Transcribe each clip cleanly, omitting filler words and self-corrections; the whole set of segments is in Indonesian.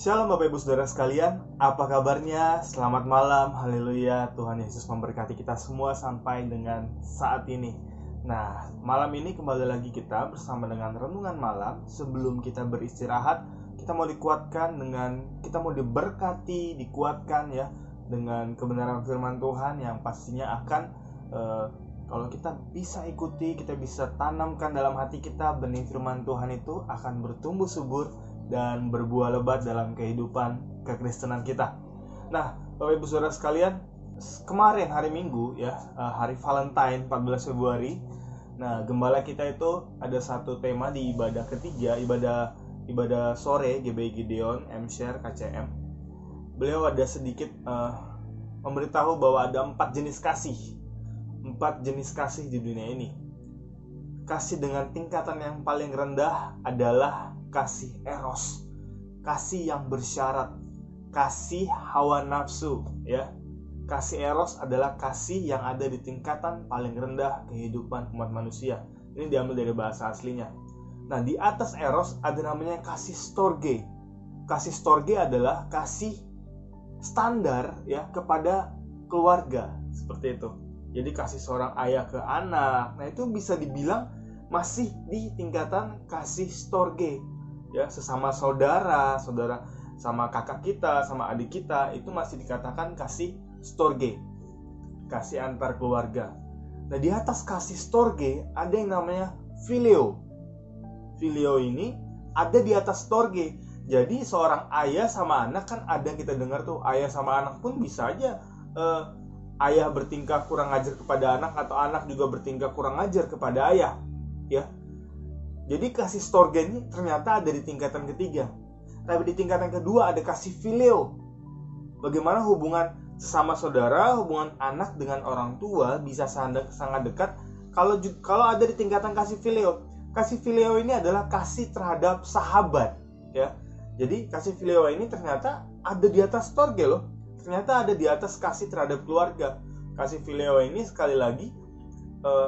Shalom Bapak Ibu Saudara sekalian, apa kabarnya? Selamat malam, haleluya. Tuhan Yesus memberkati kita semua sampai dengan saat ini. Nah, malam ini kembali lagi kita bersama dengan renungan malam. Sebelum kita beristirahat, kita mau kita mau diberkati, dikuatkan ya dengan kebenaran firman Tuhan yang pastinya akan kalau kita bisa ikuti, kita bisa tanamkan dalam hati kita, benih firman Tuhan itu akan bertumbuh subur dan berbuah lebat dalam kehidupan kekristenan kita. Nah, Bapak Ibu Saudara sekalian, kemarin hari Minggu ya, hari Valentine 14 Februari. Nah, gembala kita itu ada satu tema di ibadah ketiga, ibadah sore GBI Gideon M-Share KCM. Beliau ada sedikit memberitahu bahwa ada 4 jenis kasih di dunia ini. Kasih dengan tingkatan yang paling rendah adalah kasih eros, kasih yang bersyarat, kasih hawa nafsu ya. Kasih eros adalah kasih yang ada di tingkatan paling rendah kehidupan umat manusia. Ini diambil dari bahasa aslinya. Nah, di atas eros ada namanya kasih storge. Kasih storge adalah kasih standar ya kepada keluarga, seperti itu. Jadi kasih seorang ayah ke anak, nah itu bisa dibilang masih di tingkatan kasih storge. Ya, sesama saudara sama kakak kita, sama adik kita, itu masih dikatakan kasih storge, kasih antar keluarga. Nah, di atas kasih storge ada yang namanya filio. Filio ini ada di atas storge. Jadi seorang ayah sama anak, kan ada kita dengar tuh, ayah sama anak pun bisa aja ayah bertingkah kurang ajar kepada anak, atau anak juga bertingkah kurang ajar kepada ayah ya. Jadi kasih storge ini ternyata ada di tingkatan ketiga. Tapi di tingkatan kedua ada kasih filio. Bagaimana hubungan sesama saudara, hubungan anak dengan orang tua bisa sangat dekat kalau ada di tingkatan kasih filio. Kasih filio ini adalah kasih terhadap sahabat ya. Jadi kasih filio ini ternyata ada di atas storge loh. Ternyata ada di atas kasih terhadap keluarga. Kasih filio ini sekali lagi,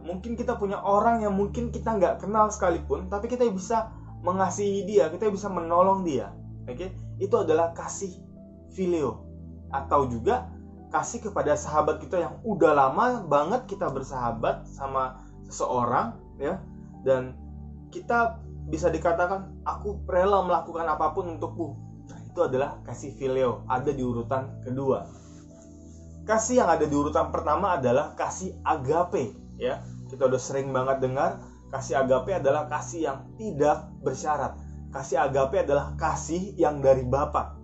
mungkin kita punya orang yang mungkin kita nggak kenal sekalipun, tapi kita bisa mengasihi dia, kita bisa menolong dia. Oke? Itu adalah kasih filio. Atau juga kasih kepada sahabat kita yang udah lama banget kita bersahabat sama seseorang ya, dan kita bisa dikatakan aku rela melakukan apapun untukmu. Nah, itu adalah kasih filio, ada di urutan kedua. Kasih yang ada di urutan pertama adalah kasih agape ya. Kita udah sering banget dengar kasih agape adalah kasih yang tidak bersyarat. Kasih agape adalah kasih yang dari Bapa.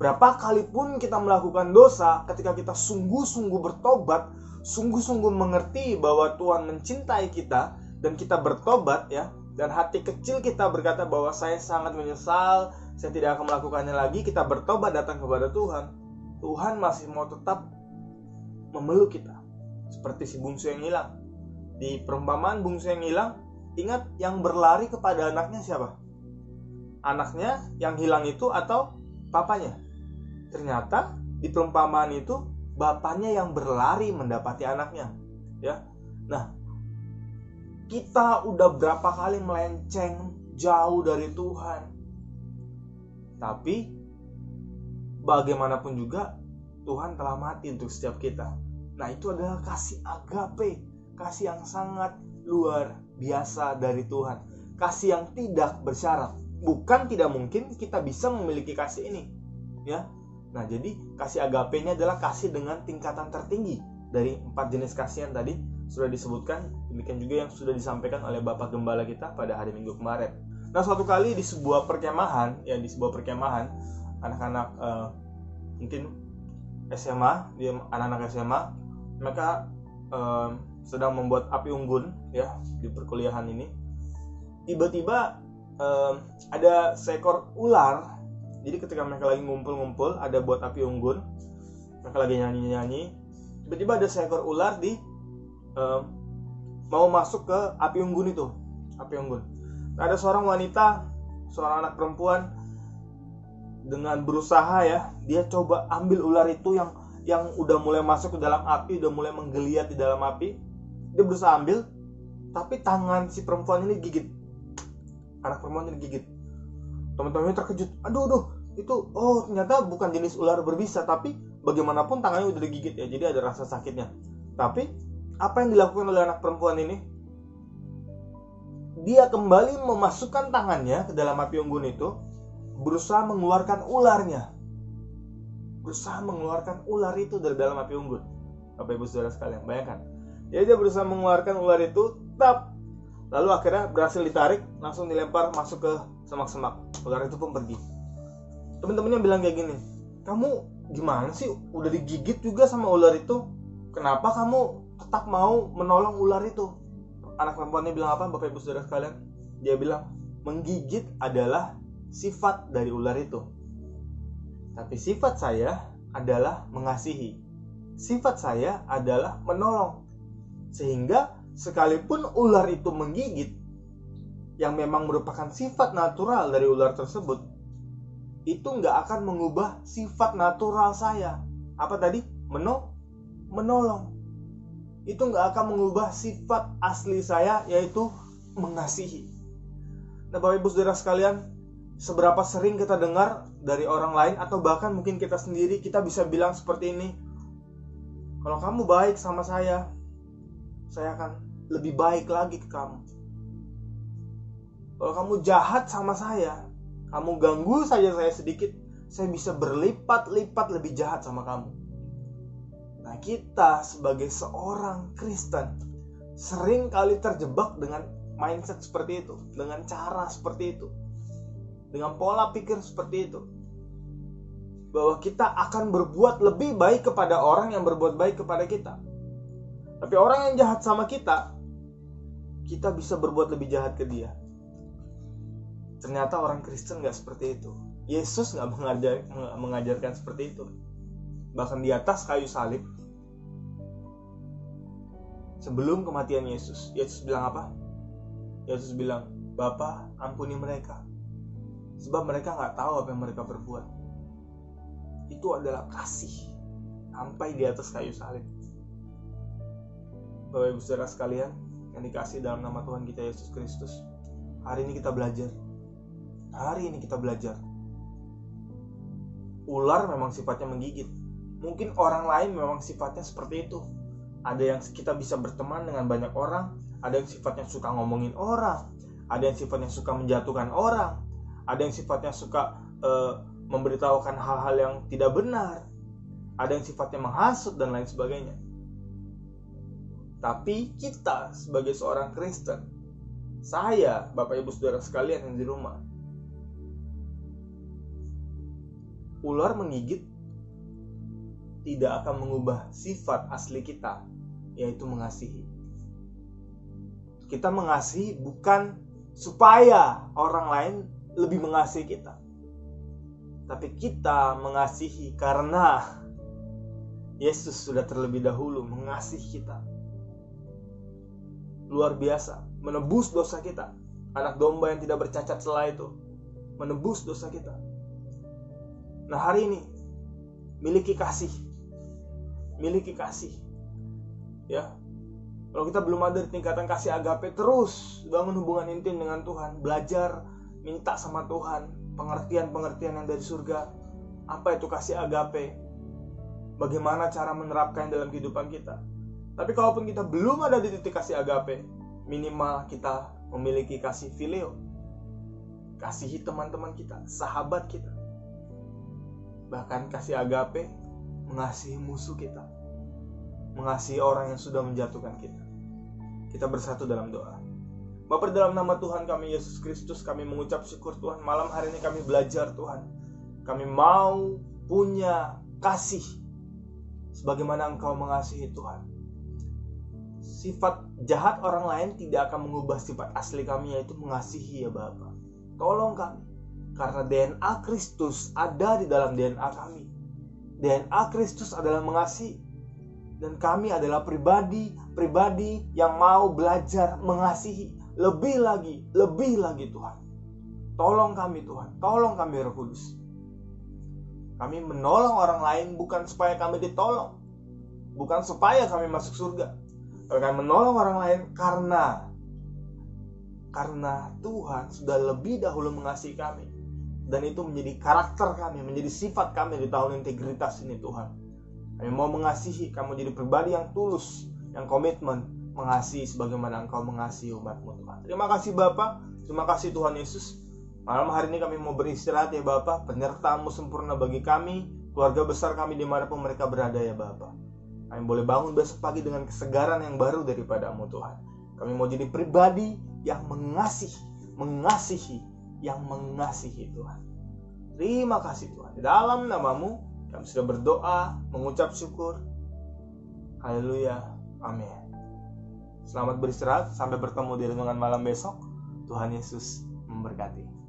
Berapa kali pun kita melakukan dosa, ketika kita sungguh-sungguh bertobat, sungguh-sungguh mengerti bahwa Tuhan mencintai kita dan kita bertobat ya, dan hati kecil kita berkata bahwa saya sangat menyesal, saya tidak akan melakukannya lagi, kita bertobat datang kepada Tuhan. Tuhan masih mau tetap memeluk kita. Seperti si bungsu yang hilang. Di perumpamaan bungsu yang hilang, ingat yang berlari kepada anaknya siapa? Anaknya yang hilang itu atau papanya? Ternyata di perumpamaan itu bapaknya yang berlari mendapati anaknya. Ya. Nah, kita udah berapa kali melenceng jauh dari Tuhan. Tapi bagaimanapun juga Tuhan telah mati untuk setiap kita. Nah, itu adalah kasih agape, kasih yang sangat luar biasa dari Tuhan, kasih yang tidak bersyarat. Bukan tidak mungkin kita bisa memiliki kasih ini ya. Nah, jadi kasih agape ini adalah kasih dengan tingkatan tertinggi dari 4 jenis kasih yang tadi sudah disebutkan. Demikian juga yang sudah disampaikan oleh Bapak Gembala kita pada hari Minggu kemarin. Nah, suatu kali di sebuah perkemahan, anak-anak mungkin SMA, anak-anak SMA, mereka sedang membuat api unggun ya di perkuliahan ini. Tiba-tiba ada seekor ular. Jadi ketika mereka lagi ngumpul-ngumpul, ada buat api unggun, mereka lagi nyanyi-nyanyi, tiba-tiba ada seekor ular mau masuk ke api unggun itu, api unggun. Nah, ada seorang wanita, seorang anak perempuan, dengan berusaha ya, dia coba ambil ular itu yang udah mulai masuk ke dalam api, udah mulai menggeliat di dalam api. Dia berusaha ambil, tapi tangan si perempuan ini gigit, anak perempuan ini gigit. Teman-temannya terkejut. Aduh, itu ternyata bukan jenis ular berbisa, tapi bagaimanapun tangannya udah digigit ya, jadi ada rasa sakitnya. Tapi apa yang dilakukan oleh anak perempuan ini? Dia kembali memasukkan tangannya ke dalam api unggun itu, berusaha mengeluarkan ularnya. Berusaha mengeluarkan ular itu dari dalam api unggun. Bapak Ibu Saudara sekalian, bayangkan. Jadi dia berusaha mengeluarkan ular itu, lalu akhirnya berhasil ditarik, langsung dilempar masuk ke semak-semak. Ular itu pun pergi. Teman-temannya bilang kayak gini, kamu gimana sih? Udah digigit juga sama ular itu, kenapa kamu tetap mau menolong ular itu? Anak perempuannya bilang apa, Bapak Ibu Saudara sekalian? Dia bilang, menggigit adalah sifat dari ular itu, tapi sifat saya adalah mengasihi. Sifat saya adalah menolong. Sehingga sekalipun ular itu menggigit, yang memang merupakan sifat natural dari ular tersebut, itu nggak akan mengubah sifat natural saya. Apa tadi? Menolong. Itu nggak akan mengubah sifat asli saya, yaitu mengasihi. Nah, Bapak Ibu Saudara sekalian, seberapa sering kita dengar dari orang lain, atau bahkan mungkin kita sendiri, kita bisa bilang seperti ini, kalau kamu baik sama saya akan lebih baik lagi ke kamu. Kalau kamu jahat sama saya, kamu ganggu saja saya sedikit, saya bisa berlipat-lipat lebih jahat sama kamu. Nah, kita sebagai seorang Kristen sering kali terjebak dengan mindset seperti itu, dengan cara seperti itu, dengan pola pikir seperti itu, bahwa kita akan berbuat lebih baik kepada orang yang berbuat baik kepada kita. Tapi orang yang jahat sama kita bisa berbuat lebih jahat ke dia. Ternyata orang Kristen gak seperti itu. Yesus gak mengajarkan seperti itu. Bahkan di atas kayu salib, sebelum kematian Yesus bilang apa? Yesus bilang, Bapa, ampuni mereka, sebab mereka gak tahu apa yang mereka berbuat. Itu adalah kasih sampai di atas kayu salib. Bapak Ibu Saudara sekalian yang dikasihi dalam nama Tuhan kita Yesus Kristus, hari ini kita belajar. Ular memang sifatnya menggigit. Mungkin orang lain memang sifatnya seperti itu. Ada yang kita bisa berteman dengan banyak orang, ada yang sifatnya suka ngomongin orang, ada yang sifatnya suka menjatuhkan orang, ada yang sifatnya suka memberitahukan hal-hal yang tidak benar, ada yang sifatnya menghasut dan lain sebagainya. Tapi kita sebagai seorang Kristen, saya, Bapak Ibu Saudara sekalian yang di rumah, ular menggigit tidak akan mengubah sifat asli kita, yaitu mengasihi. Kita mengasihi bukan supaya orang lain lebih mengasihi kita, tapi kita mengasihi karena Yesus sudah terlebih dahulu mengasihi kita. Luar biasa, menebus dosa kita. Anak domba yang tidak bercacat celah itu menebus dosa kita. Nah, hari ini miliki kasih. Ya. Kalau kita belum ada di tingkatan kasih agape, terus bangun hubungan intim dengan Tuhan, belajar minta sama Tuhan pengertian-pengertian yang dari surga. Apa itu kasih agape? Bagaimana cara menerapkan dalam kehidupan kita? Tapi kalaupun kita belum ada di titik kasih agape, minimal kita memiliki kasih phileo. Kasihi teman-teman kita, sahabat kita. Bahkan kasih agape, mengasihi musuh kita, mengasihi orang yang sudah menjatuhkan kita. Kita bersatu dalam doa. Bapa, dalam nama Tuhan kami Yesus Kristus, kami mengucap syukur Tuhan. Malam hari ini kami belajar Tuhan. Kami mau punya kasih sebagaimana Engkau mengasihi Tuhan. Sifat jahat orang lain tidak akan mengubah sifat asli kami, yaitu mengasihi ya Bapa. Tolong kami, karena DNA Kristus ada di dalam DNA kami. DNA Kristus adalah mengasihi. Dan kami adalah pribadi yang mau belajar mengasihi lebih lagi Tuhan. Tolong kami Tuhan, tolong kami Roh Kudus. Kami menolong orang lain bukan supaya kami ditolong, bukan supaya kami masuk surga. Kami menolong orang lain karena Tuhan sudah lebih dahulu mengasihi kami. dan itu menjadi karakter kami, menjadi sifat kami di tahun integritas ini Tuhan. Kami mau mengasihi, kami jadi pribadi yang tulus, yang komitmen mengasihi sebagaimana Engkau mengasihi umat-Mu Tuhan. Terima kasih Bapa, terima kasih Tuhan Yesus. Malam hari ini kami mau beristirahat ya Bapa, penyertaan-Mu sempurna bagi kami, keluarga besar kami dimanapun mereka berada ya Bapa. Kami boleh bangun besok pagi dengan kesegaran yang baru daripada-Mu Tuhan. Kami mau jadi pribadi yang mengasihi Tuhan. Terima kasih Tuhan. Di dalam nama-Mu kami sudah berdoa, mengucap syukur. Haleluya. Amin. Selamat beristirahat. Sampai bertemu di renungan malam besok. Tuhan Yesus memberkati.